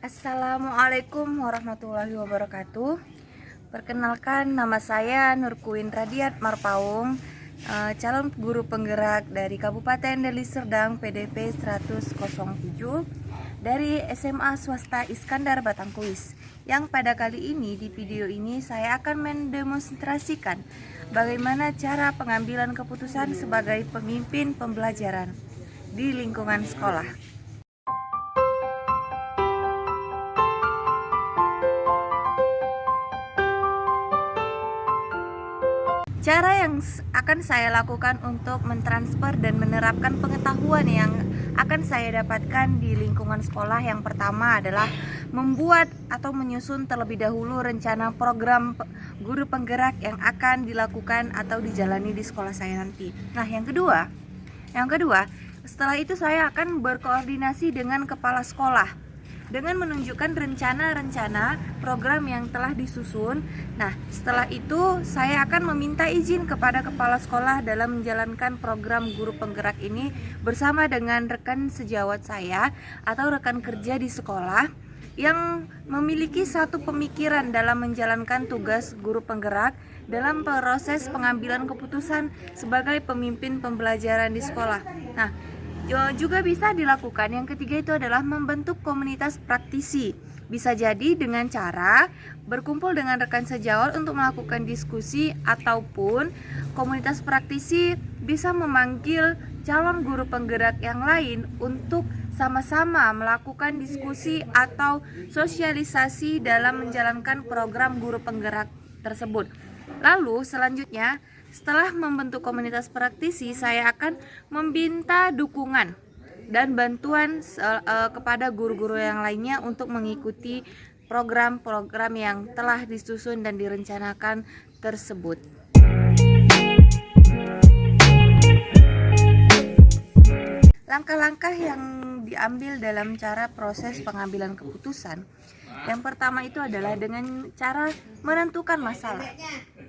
Assalamualaikum warahmatullahi wabarakatuh. Perkenalkan, nama saya Nurkuin Radiat Marpaung, calon guru penggerak dari Kabupaten Deli Serdang PDP 10007 dari SMA Swasta Iskandar Batangkuis. Yang pada kali ini di video ini saya akan mendemonstrasikan bagaimana cara pengambilan keputusan sebagai pemimpin pembelajaran di lingkungan sekolah. Cara yang akan saya lakukan untuk mentransfer dan menerapkan pengetahuan yang akan saya dapatkan di lingkungan sekolah, yang pertama adalah membuat atau menyusun terlebih dahulu rencana program guru penggerak yang akan dilakukan atau dijalani di sekolah saya nanti. Nah, yang kedua, setelah itu saya akan berkoordinasi dengan kepala sekolah dengan menunjukkan rencana-rencana program yang telah disusun. Nah, setelah itu saya akan meminta izin kepada kepala sekolah dalam menjalankan program guru penggerak ini bersama dengan rekan sejawat saya atau rekan kerja di sekolah yang memiliki satu pemikiran dalam menjalankan tugas guru penggerak dalam proses pengambilan keputusan sebagai pemimpin pembelajaran di sekolah. Nah, juga bisa dilakukan. Yang ketiga itu adalah membentuk komunitas praktisi. Bisa jadi dengan cara berkumpul dengan rekan sejawat untuk melakukan diskusi, ataupun komunitas praktisi bisa memanggil calon guru penggerak yang lain untuk sama-sama melakukan diskusi atau sosialisasi dalam menjalankan program guru penggerak tersebut. Lalu selanjutnya, setelah membentuk komunitas praktisi, saya akan meminta dukungan dan bantuan kepada guru-guru yang lainnya untuk mengikuti program-program yang telah disusun dan direncanakan tersebut. Langkah-langkah yang diambil dalam cara proses pengambilan keputusan, yang pertama itu adalah dengan cara menentukan masalah.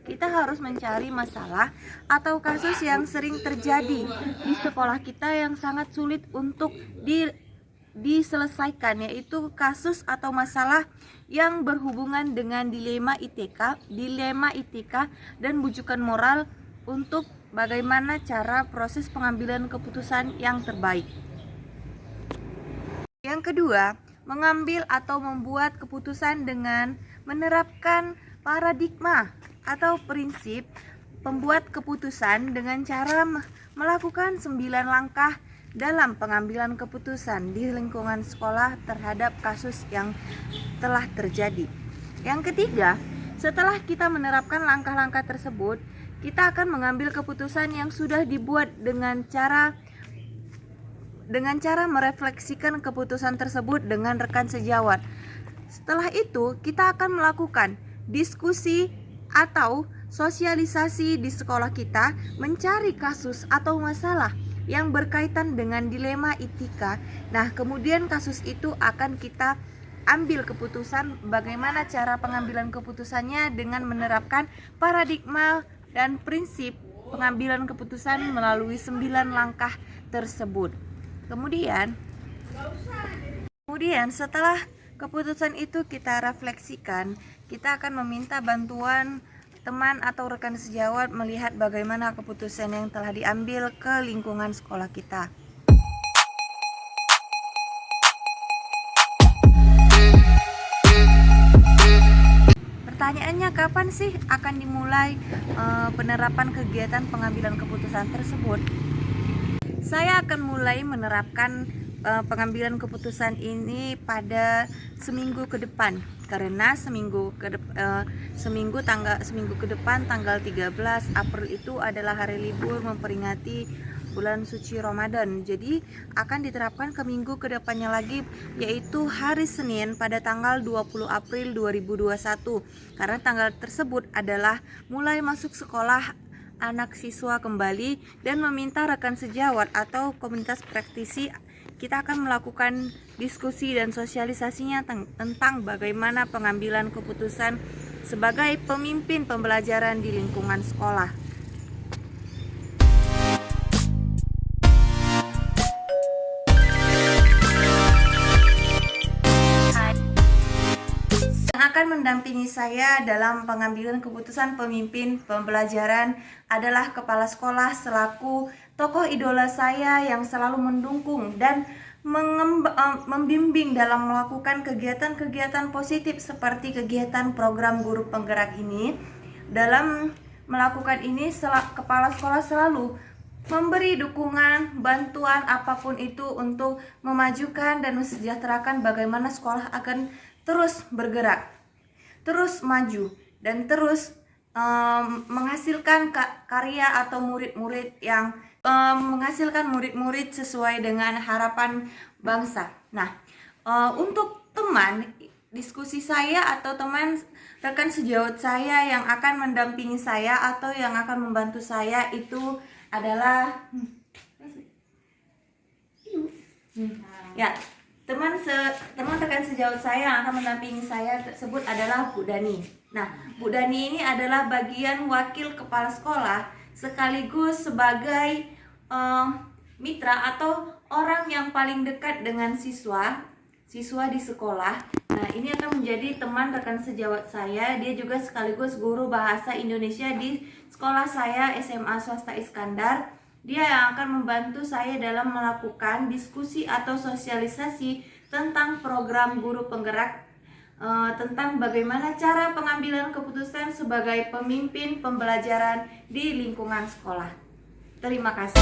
Kita harus mencari masalah atau kasus yang sering terjadi di sekolah kita yang sangat sulit untuk diselesaikan, yaitu kasus atau masalah yang berhubungan dengan dilema ITK dan bujukan moral untuk bagaimana cara proses pengambilan keputusan yang terbaik. Yang kedua, mengambil atau membuat keputusan dengan menerapkan paradigma atau prinsip pembuat keputusan dengan cara melakukan 9 langkah dalam pengambilan keputusan di lingkungan sekolah terhadap kasus yang telah terjadi. Yang ketiga, setelah kita menerapkan langkah-langkah tersebut, kita akan mengambil keputusan yang sudah dibuat dengan cara merefleksikan keputusan tersebut dengan rekan sejawat. Setelah itu, kita akan melakukan diskusi atau sosialisasi di sekolah kita, mencari kasus atau masalah yang berkaitan dengan dilema ITK. Nah, kemudian kasus itu akan kita ambil keputusan bagaimana cara pengambilan keputusannya dengan menerapkan paradigma dan prinsip pengambilan keputusan melalui 9 langkah tersebut. Kemudian setelah keputusan itu kita refleksikan, kita akan meminta bantuan teman atau rekan sejawat melihat bagaimana keputusan yang telah diambil ke lingkungan sekolah kita. Pertanyaannya, kapan sih akan dimulai penerapan kegiatan pengambilan keputusan tersebut? Saya akan mulai menerapkan pengambilan keputusan ini pada seminggu ke depan, karena seminggu ke depan tanggal 13 April itu adalah hari libur memperingati bulan suci Ramadan. Jadi akan diterapkan ke minggu ke depannya lagi, yaitu hari Senin pada tanggal 20 April 2021. Karena tanggal tersebut adalah mulai masuk sekolah anak siswa kembali, dan meminta rekan sejawat atau komunitas praktisi, kita akan melakukan diskusi dan sosialisasinya tentang bagaimana pengambilan keputusan sebagai pemimpin pembelajaran di lingkungan sekolah. mendampingi saya dalam pengambilan keputusan pemimpin pembelajaran adalah kepala sekolah selaku tokoh idola saya yang selalu mendukung dan membimbing dalam melakukan kegiatan-kegiatan positif seperti kegiatan program guru penggerak ini. Dalam melakukan ini, kepala sekolah selalu memberi dukungan, bantuan apapun itu untuk memajukan dan mensejahterakan bagaimana sekolah akan terus bergerak, terus maju, dan terus menghasilkan karya atau murid-murid yang menghasilkan murid-murid sesuai dengan harapan bangsa. Nah, untuk teman diskusi saya atau teman rekan sejawat saya yang akan mendampingi saya atau yang akan membantu saya itu adalah ya, teman rekan sejawat saya yang akan mendampingi saya tersebut adalah Bu Dani. Nah, Bu Dani ini adalah bagian wakil kepala sekolah sekaligus sebagai mitra atau orang yang paling dekat dengan siswa di sekolah. Nah, ini akan menjadi teman rekan sejawat saya. Dia juga sekaligus guru bahasa Indonesia di sekolah saya SMA Swasta Iskandar. Dia yang akan membantu saya dalam melakukan diskusi atau sosialisasi tentang program guru penggerak, tentang bagaimana cara pengambilan keputusan sebagai pemimpin pembelajaran di lingkungan sekolah. Terima kasih.